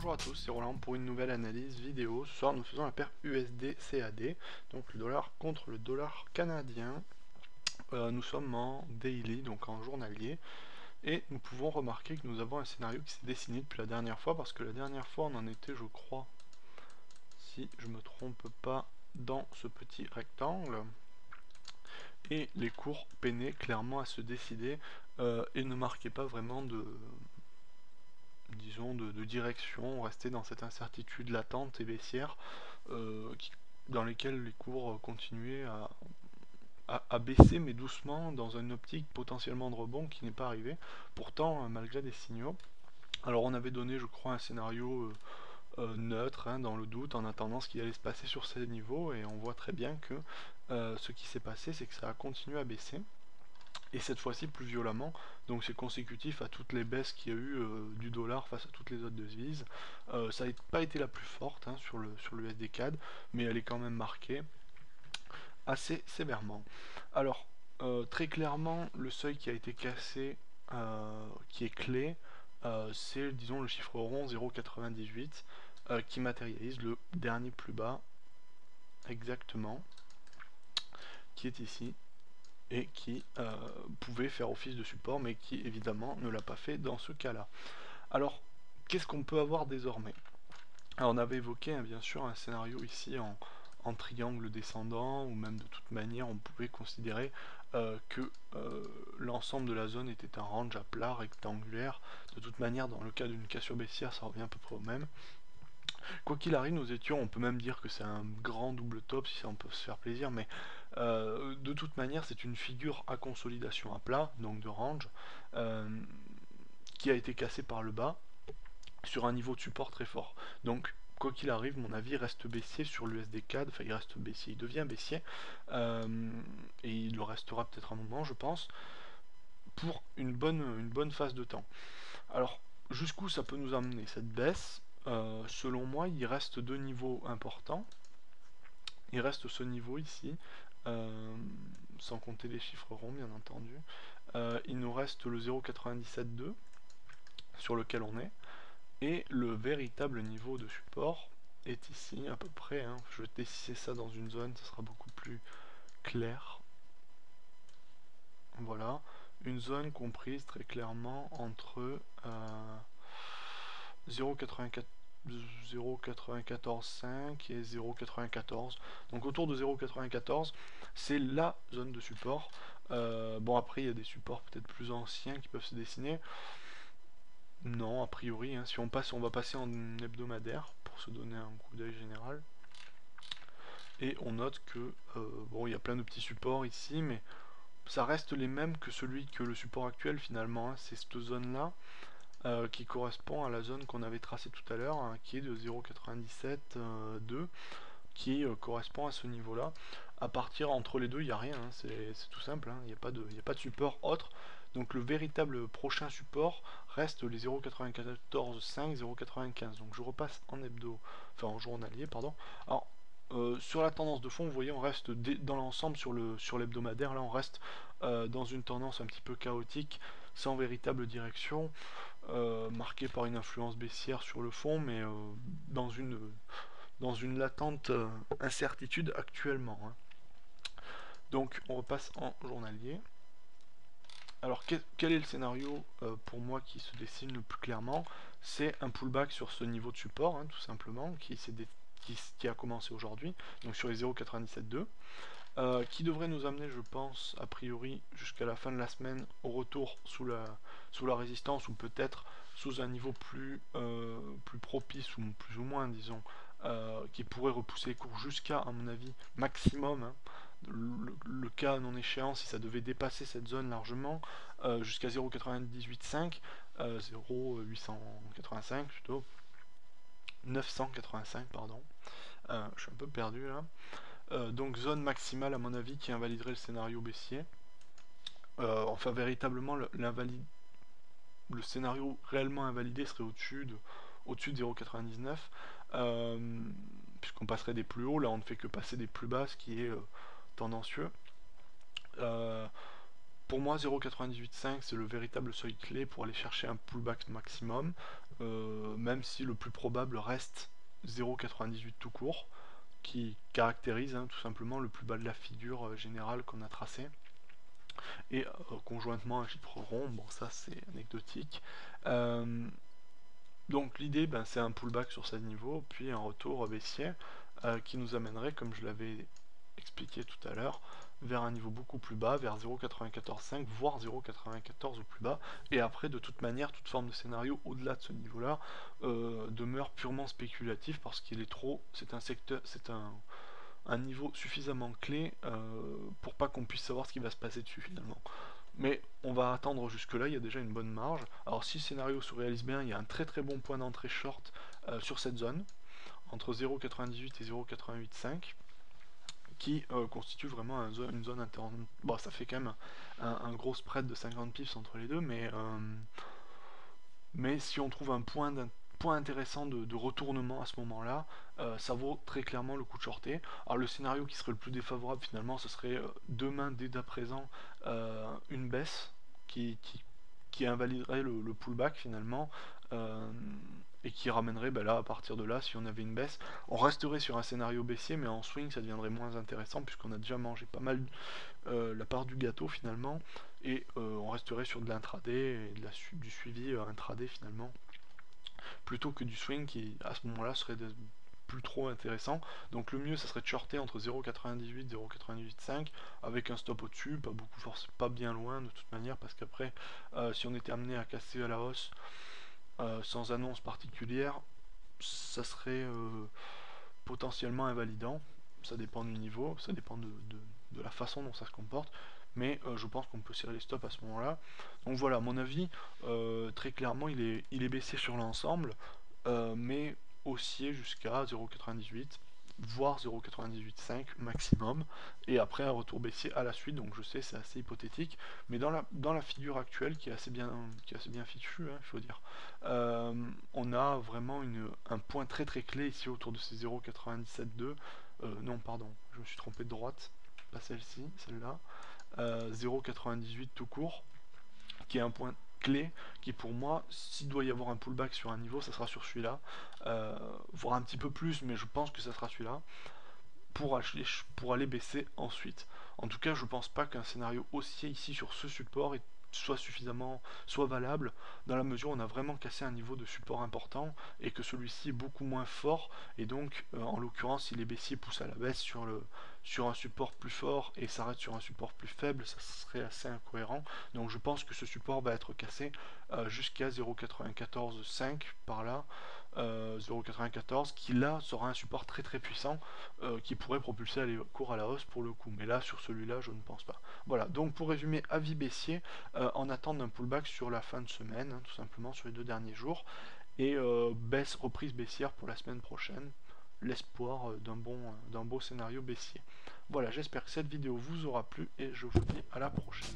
Bonjour à tous, c'est Roland pour une nouvelle analyse vidéo. Ce soir nous faisons la paire USD-CAD, donc le dollar contre le dollar canadien. Nous sommes en daily, donc en journalier, et nous pouvons remarquer que nous avons un scénario qui s'est dessiné depuis la dernière fois, parce que la dernière fois on en était, je crois, si je me trompe pas, dans ce petit rectangle. Et les cours peinaient clairement à se décider et ne marquaient pas vraiment de, disons, de direction, rester dans cette incertitude latente et baissière dans lesquelles les cours continuaient à baisser, mais doucement, dans une optique potentiellement de rebond qui n'est pas arrivé, pourtant malgré des signaux. Alors on avait donné, je crois, un scénario neutre, hein, dans le doute, en attendant ce qui allait se passer sur ces niveaux, et on voit très bien que ce qui s'est passé, c'est que ça a continué à baisser et cette fois-ci plus violemment, donc c'est consécutif à toutes les baisses qu'il y a eu du dollar face à toutes les autres devises. Ça n'a pas été la plus forte, hein, sur le USD CAD, mais elle est quand même marquée assez sévèrement. Alors, très clairement, le seuil qui a été cassé, qui est clé, c'est, disons, le chiffre rond 0,98 qui matérialise le dernier plus bas, exactement, qui est ici, et qui pouvait faire office de support, mais qui évidemment ne l'a pas fait dans ce cas-là. Alors, qu'est-ce qu'on peut avoir désormais? Alors, on avait évoqué, hein, bien sûr, un scénario ici en triangle descendant, ou même de toute manière, on pouvait considérer que l'ensemble de la zone était un range à plat, rectangulaire. De toute manière, dans le cas d'une cassure baissière, ça revient à peu près au même. Quoi qu'il arrive, nous étions, on peut même dire que c'est un grand double top, si ça on peut se faire plaisir, mais de toute manière, c'est une figure à consolidation à plat, donc de range, euh, qui a été cassée par le bas, sur un niveau de support très fort. Donc, quoi qu'il arrive, mon avis reste baissier sur l'USD CAD, enfin il reste baissier, il devient baissier, et il le restera peut-être un moment, je pense, pour une bonne phase de temps. Alors, jusqu'où ça peut nous amener cette baisse? Selon moi, il reste deux niveaux importants. Il reste ce niveau ici, euh, sans compter les chiffres ronds, bien entendu. Il nous reste le 0,97,2 sur lequel on est. Et le véritable niveau de support est ici, à peu près, hein. Je vais décider ça dans une zone, ça sera beaucoup plus clair. Voilà. Une zone comprise très clairement entre 0,94,5 et 0,94. Donc autour de 0,94, c'est la zone de support. Bon, après, il y a des supports peut-être plus anciens qui peuvent se dessiner. Non, a priori, hein, si on passe, on va passer en hebdomadaire pour se donner un coup d'œil général. Et on note que, bon, il y a plein de petits supports ici, mais ça reste les mêmes que celui que le support actuel finalement, hein. C'est cette zone-là qui correspond à la zone qu'on avait tracée tout à l'heure, hein, qui est de 0,97,2, qui correspond à ce niveau-là. À partir entre les deux, il n'y a rien, hein, c'est tout simple, hein, il n'y a pas de support autre. Donc le véritable prochain support reste les 0,94,5, 0,95. Donc je repasse en hebdo, enfin en journalier, pardon. Alors sur la tendance de fond, vous voyez, on reste dans l'ensemble sur l'hebdomadaire, là on reste dans une tendance un petit peu chaotique, sans véritable direction, marquée par une influence baissière sur le fond, mais dans une latente incertitude actuellement, hein. Donc on repasse en journalier. Alors quel est le scénario pour moi qui se dessine le plus clairement? C'est un pullback sur ce niveau de support, hein, tout simplement, qui a commencé aujourd'hui, donc sur les 0,97,2, qui devrait nous amener, je pense, a priori, jusqu'à la fin de la semaine, au retour sous la résistance, ou peut-être sous un niveau plus propice, ou plus ou moins, disons, qui pourrait repousser les cours jusqu'à, à mon avis, maximum, hein, le cas non échéant, si ça devait dépasser cette zone largement, jusqu'à 0,985, 0,885 plutôt, 985, pardon. Je suis un peu perdu là. Donc zone maximale à mon avis qui invaliderait le scénario baissier. Enfin véritablement le scénario réellement invalidé serait au-dessus de 0,99, puisqu'on passerait des plus hauts. Là on ne fait que passer des plus bas, ce qui est tendancieux. Euh, pour moi 0,985 c'est le véritable seuil clé pour aller chercher un pullback maximum. même si le plus probable reste 0,98 tout court, qui caractérise tout simplement le plus bas de la figure générale qu'on a tracée. Et conjointement un chiffre rond, bon ça c'est anecdotique. Donc l'idée c'est un pullback sur ce niveau, puis un retour baissier qui nous amènerait, comme je l'avais expliqué tout à l'heure, vers un niveau beaucoup plus bas, vers 0,945, voire 0,94 au plus bas, et après de toute manière, toute forme de scénario au-delà de ce niveau-là demeure purement spéculatif parce qu'il est trop, c'est un secteur, c'est un niveau suffisamment clé pour pas qu'on puisse savoir ce qui va se passer dessus finalement. Mais on va attendre jusque là, il y a déjà une bonne marge. Alors si le scénario se réalise bien, il y a un très très bon point d'entrée short sur cette zone, entre 0,98 et 0,885, qui constitue vraiment une zone interne. Bon, ça fait quand même un gros spread de 50 pips entre les deux, mais si on trouve un point intéressant de retournement à ce moment-là, ça vaut très clairement le coup de shorter. Alors le scénario qui serait le plus défavorable finalement, ce serait demain, dès à présent, une baisse qui invaliderait le pullback finalement, et qui ramènerait là, à partir de là, si on avait une baisse, on resterait sur un scénario baissier, mais en swing ça deviendrait moins intéressant puisqu'on a déjà mangé pas mal la part du gâteau finalement, et on resterait sur de l'intraday et du suivi intraday finalement, plutôt que du swing qui à ce moment-là serait plus trop intéressant. Donc le mieux ça serait de shorter entre 0,98 et 0,985 avec un stop au-dessus, pas beaucoup, pas bien loin de toute manière, parce qu'après si on était amené à casser à la hausse sans annonce particulière, ça serait potentiellement invalidant. Ça dépend du niveau, ça dépend de la façon dont ça se comporte, mais je pense qu'on peut serrer les stops à ce moment-là. Donc voilà, à mon avis, très clairement, il est baissé sur l'ensemble, mais haussier jusqu'à 0,98, voire 0,985 maximum, et après un retour baissier à la suite. Donc je sais, c'est assez hypothétique, mais dans la figure actuelle qui est assez bien fichue, il faut dire, on a vraiment un point très très clé ici autour de ces 0,972. Non, pardon, je me suis trompé de droite, pas celle-ci, celle-là. 0,98 tout court, qui est un point clé, qui pour moi, s'il doit y avoir un pullback sur un niveau, ça sera sur celui-là, voire un petit peu plus, mais je pense que ça sera celui-là, pour aller baisser ensuite. En tout cas, je pense pas qu'un scénario haussier ici sur ce support soit valable, dans la mesure où on a vraiment cassé un niveau de support important et que celui-ci est beaucoup moins fort, et donc en l'occurrence si les baissiers poussent à la baisse sur un support plus fort et s'arrêtent sur un support plus faible, ça serait assez incohérent. Donc je pense que ce support va être cassé jusqu'à 0,945 par là, 0,94, qui là sera un support très très puissant qui pourrait propulser les cours à la hausse pour le coup, mais là sur celui-là je ne pense pas. Voilà, donc pour résumer, avis baissier en attente d'un pullback sur la fin de semaine, tout simplement sur les 2 derniers jours, et reprise baissière pour la semaine prochaine, l'espoir d'un beau scénario baissier. Voilà, j'espère que cette vidéo vous aura plu et je vous dis à la prochaine.